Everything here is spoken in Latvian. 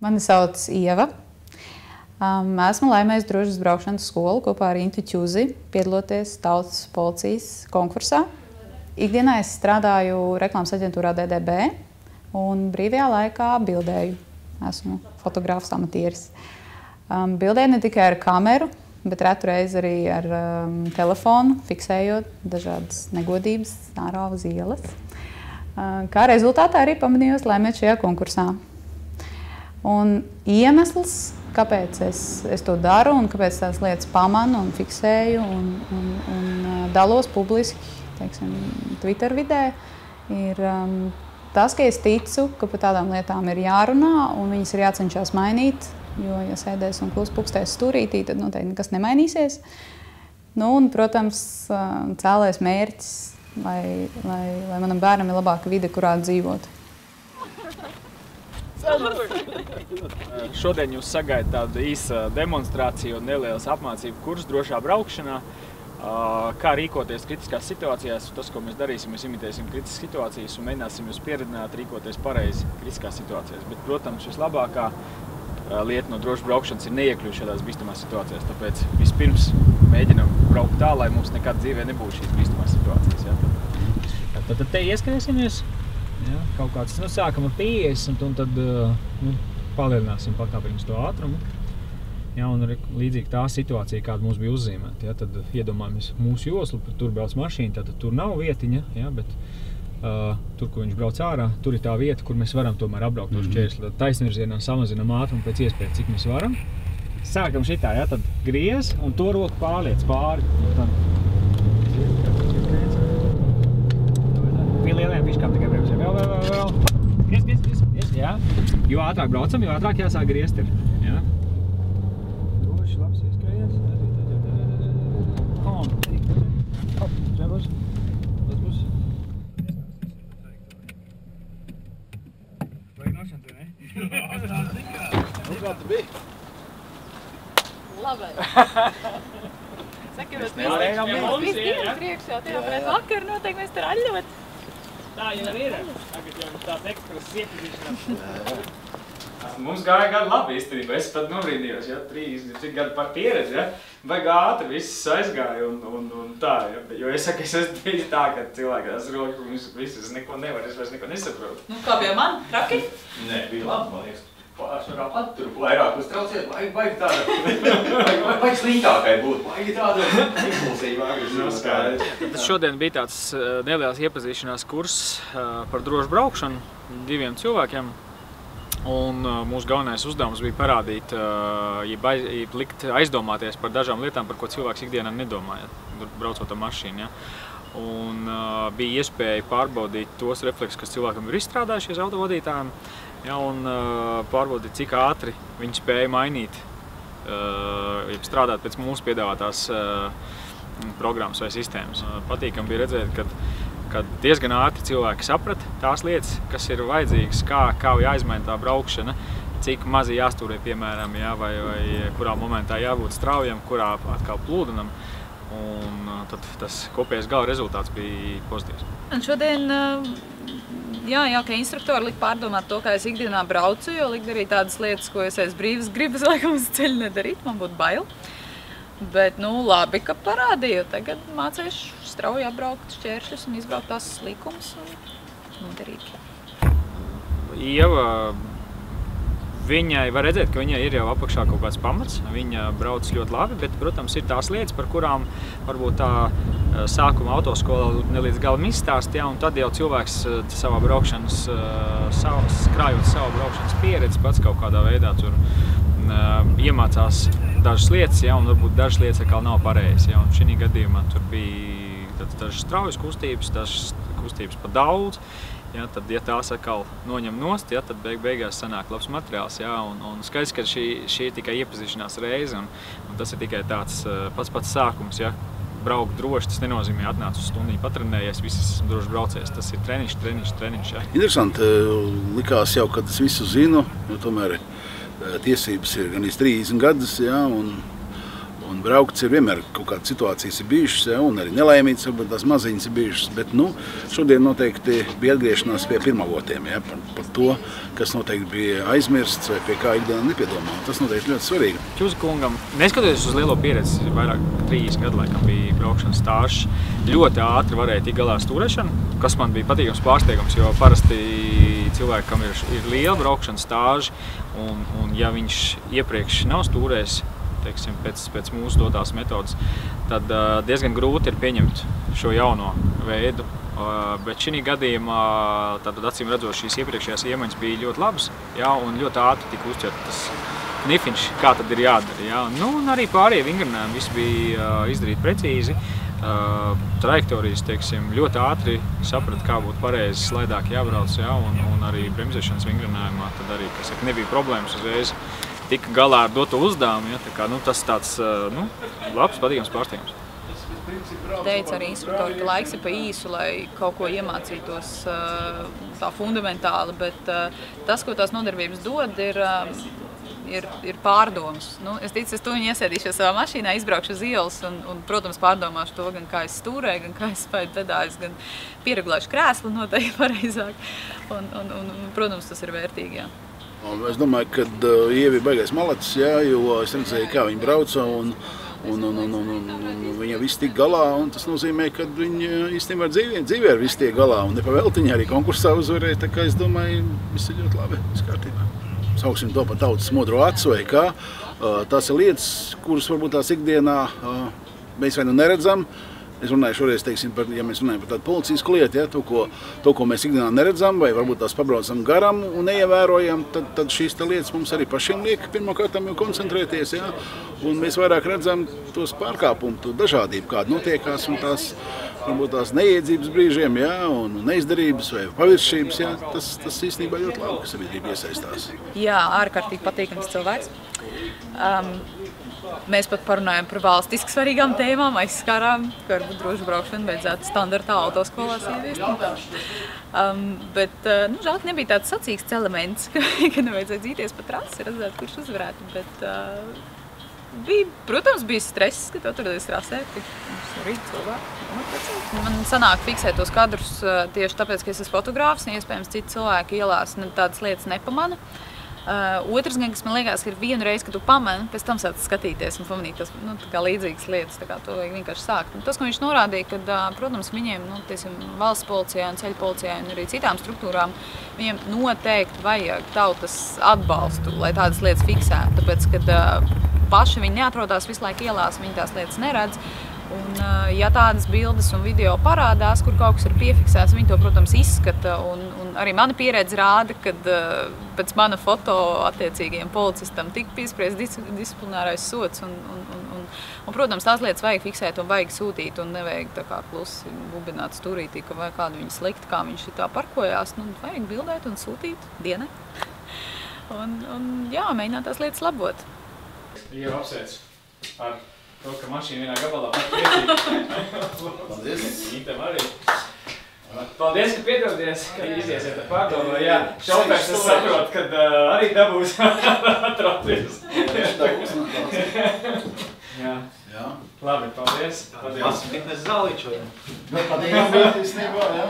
Mani sauc Ieva. Esmu laimējusi drošas braukšanas skolu kopā ar Intu Ķuzi, piedaloties Tautas policijas konkursā. Ikdienā es strādāju reklāmas aģentūrā DDB un brīvajā laikā bildēju. Esmu fotogrāfs amatieris. Bildēju ne tikai ar kameru, bet retu reizi arī ar telefonu, fiksējot dažādas negodības ārā uz ielas. Kā rezultātā arī pamanījos laimēt šajā konkursā. Un iemesls, kāpēc es to daru un kāpēc tās lietas pamanu un fiksēju un dalos publiski, teiksim, Twitter vidē, ir tas, ka es ticu, ka par tādām lietām ir jārunā un viņas ir jācenšas mainīt, jo, ja sēdēs un klus pukstēs stūrītī, tad noteikti nekas nemainīsies. Nu, un, protams, cēlais mērķis, lai manam bērnam ir labāka vide, kurā dzīvot. Šodien jūs sagaidat tādu īsa demonstrāciju un nelielas apmācību kursu drošā braukšanā. Kā rīkoties kritiskās situācijās, tas, ko mēs darīsim, mēs imitēsim kritiskas situācijas un mēģināsim jūs pieredzināt rīkoties pareizi kritiskās situācijās. Bet, protams, vislabākā lieta no drošas braukšanas ir neiekļūt šādās bīstamās situācijās. Tāpēc vispirms mēģinam braukt tā, lai mums nekad dzīvē nebūtu šīs bīstamās situācijas. Jā, tad te ieskrēsimies. Ja, kaut kāds, sākam ar 50 un tad palielināsim pakāpeniski to ātrumu. Ja, un arī līdzīgi tā situācija, kāda mums bija uzzīmēta. Ja, tad iedomājamies mūsu joslu, tur brauc mašīna, tad tur nav vietiņa, ja, bet tur, kur viņš brauc ārā, tur ir tā vieta, kur mēs varam tomēr apbraukt tos šķērsli. Tad taisnvirzienā samazinam ātrumu pēc iespējas, cik mēs varam. Sākam šitā, ja, tad griez un to roku pārliec pāri. Pie lielajām piškām tikai bremzē. Vēl. Griez, jā. Jo ātrāk braucam, jo ātrāk jāsāk griezt ir. Jā. Droši, labs ieskrējies. Hop, džabus. Būs. Vajag nošana tev, ne? Nu, kā tu biji? Labi. Saka, mēs dienas priekšā, tajā pret vakaru noteikti mēs tur aļļot. Tā jau ir. Tagad jau tāds ekspresas iepazīšanās. Mums gāja gadu labi īstenībā. Es pat nobrīdījos, ja, 30 gadu par pieredzi, ja. Vajag ātri, viss aizgāja un tā, ja. Jo es saku, es esmu bijis tā, ka cilvēki tās rokas, viss neko nevar, es vairs neko nesaprotu. Nu, kā pie man? Traki? Nē, bija labi, man liekas. Pāršā pat tur vairāk uztrauciet, vajag tāda, vajag slintākai būt, vajag tāda impulsīvāk. Tas šodien bija tāds neliels iepazīšanās kurs par drošu braukšanu 2 cilvēkiem. Un mūsu galvenais uzdevums bija parādīt, likt aizdomāties par dažām lietām, par ko cilvēks ikdienā nedomā, ja, braucot ar mašīnu. Ja. Un bija iespēja pārbaudīt tos refleksus, kas cilvēkam ir izstrādājušies autovadītājiem, ja, un pārbaudīt, cik ātri viņi spēja mainīt, strādāt pēc mūsu piedāvātās programmas vai sistēmas. Patīkami bija redzēt, ka diezgan ātri cilvēki saprata tās lietas, kas ir vajadzīgas, kā jāizmaina tā braukšana, cik mazi jāstūrē, piemēram, ja, vai kurā momentā jābūt straujam, kurā atkal plūdenam. Un tad tas kopējais gala rezultāts bija pozitīvs. Un šodien, ka instruktori lika pārdomāt to, kā es ikdienā braucu, jo lika darīt tādas lietas, ko es aiz brīvas gribas laikam uz ceļu nedarīt, man būtu bail. Bet, labi, ka parādīju. Tagad mācīšu strauji apbraukt šķēršļus un izbraukt tās līkumus un noderīgi. Ieva, viņai var redzēt, ka viņai ir jau apakšā kaut kāds pamats. Viņa brauc ļoti labi, bet, protams, ir tās lietas, par kurām varbūt tā sākuma autoskolā nelīdz galam izstāst, ja, un tad jau cilvēks savā braukšanas, krājot savu braukšanas pieredzi, pats kaut kādā veidā tur iemācās dažas lietas, ja, un varbūt dažas lietas atkal nav pareizas. Ja, un šī gadījumā tur bija dažas straujas kustības, dažas kustības pa daudz. Ja, tad, ja tās atkal noņem nost, ja, tad beigās sanāk labs materiāls. Ja, un skaidrs, ka šī ir tikai iepazīšanās reize, un tas ir tikai tāds pats sākums. Ja. Braukt droši, tas nenozīmē atnāc uz stundiņu patrenējies, viss esmu droši braucies. Tas ir treniņš. Ja. Interesanti, likās jau, kad es visu zinu, jo tomēr tiesības ir gan 30 gadus, ja, un Un braukts ir vienmēr kaut kādas situācijas ir bijušas, ja, un arī nelaimītas, varbūt tās maziņas ir bijušas, bet šodien noteikti bija atgriešanās pie pirmavotiem, ja, par to, kas noteikti bija aizmirsts vai pie kā ikdienā nepiedomā. Tas noteikti ļoti svarīgi. Čuza kungam, neskatoties uz lielo pieredzi, vairāk 30 gadu laikam bija braukšanas stāžs, ļoti ātri varēja tikt galā ar stūrēšanu, kas man bija patīkams pārsteigums, jo parasti cilvēkam ir liela braukšanas stāža, un ja viņš iepriekš nav stūrējis, teiksim, pēc mūsu dotās metodas, tad diezgan grūti ir pieņemt šo jauno veidu. Bet šī gadījumā, tātad acīm redzot, šīs iepriekšējās iemaņas bija ļoti labas, jā, un ļoti ātri tika uzķert tas knifiņš, kā tad ir jādara. Jā. Un arī pārējie vingrinājumi viss bija izdarīti precīzi. Trajektorijas, teiksim, ļoti ātri saprata, kā būtu pareizi slaidāk jābrauc, jā, un arī bremzēšanas vingrinājumā tad arī, kas saka, nebija problēmas uzreiz tika galā ar doto uzdevumu, ja, tā kā, tas tāds, labs, patīkams pārsteigums. Teica arī instruktori, ka laiks ir pa īsu, lai kaut ko iemācītos tā fundamentāli, bet tas, ko tās nodarbības dod, ir pārdomas. Es ticu, es to viņu iesēdīšu savā mašīnā, izbraukšu uz ielas un, protams, pārdomāšu to, gan kā es stūrēju, gan kā es spēju pedāļus, gan piereglēšu krēslu noteikti pareizāk. Un, protams, tas ir vērtīgi, jā. Es domāju, ka Ieva ir baigais malacis, jā, jo es redzēju, kā viņa brauca, un viņa viss tik galā, un tas nozīmē, ka viņa īstenībā dzīvē ar viss tiek galā, un nepavēlti viņa arī konkursā uzvarēja, tā kā es domāju, viss ir ļoti labi, viss kārtībā. Sauksim to par tautas modro acu vai kā. Tās ir lietas, kuras varbūt tās ikdienā mēs vai neredzam. Es runāju šoreiz, teiksim, ja mēs runājam par tādu policijasku lietu, ja, to, ko mēs ikdienā neredzam, vai varbūt tās pabraucam garam un neievērojam, tad šīs lietas mums arī pašiem liek pirmkārtām jau koncentrēties, ja, un mēs vairāk redzam tos pārkāpumu, to dažādību, kāda notiekās, un tās, varbūt tās neiedzības brīžiem, ja, un neizdarības vai paviršības, ja, tas īstenībā ļoti labi, ka sabiedrība iesaistās. Jā, ārkārtīgi patīkams cilvēks. Mēs pat parunājam par valstiski svarīgām tēmām, aizskārām, ka varbūt drošu braukšanu beidzētu standartā autoskolās ieviest. Bet, žēl, ka nebija tāds sacīksts elements, ka nevajadzēja dzīties pa trasi, redzēt, kurš uzvarētu. Bet, protams, bija stress, ka tu atradies trasē, ka mums rīt cilvēki. Man sanāk fiksēt tos kadrus tieši tāpēc, ka es esmu fotogrāfs, un iespējams citi cilvēki ielās tādas lietas nepamana. Otrs gan, kas man liekas, ka ir vienu reizi, kad tu pamani, pēc tam sāc skatīties un pamanīt tas kā līdzīgas lietas, tā kā to vajag vienkārši sākt. Tas, ko viņš norādīja, kad, protams, viņiem, valsts policijā un ceļu policijā un arī citām struktūrām, viņiem noteikti vajag tautas atbalstu, lai tādas lietas fiksētu, tāpēc, kad paši viņi neatrodās visu laiku ielās, viņi tās lietas neredz. Un, ja tādas bildes un video parādās, kur kaut kas ir piefiksēts, viņi to, protams, izskata. Un arī mana pieredze rāda, kad pēc mana foto attiecīgajiem policistam tika piespriests disciplinārais sods. Un, protams, tās lietas vajag fiksēt un vajag sūtīt un nevajag tā kā klusi bubināt stūrītī, ka vai kādu viņi slikti, kā viņš tā parkojās. Vajag bildēt un sūtīt dienai. Un jā, mēģināt tās lietas labot. Ieva apsveic ar to, ka mašīna vienā gabalā pat priecīgi. Paldies! Intam arī. Paldies, ka piedodies, ka iziesiet ar pārdomu. Jā, šofērs es saprotu, kad arī dabūs atrauties. Jā. Labi, paldies. Māsu fitnes zālīču. Patīkam, bet īstenībā, jā.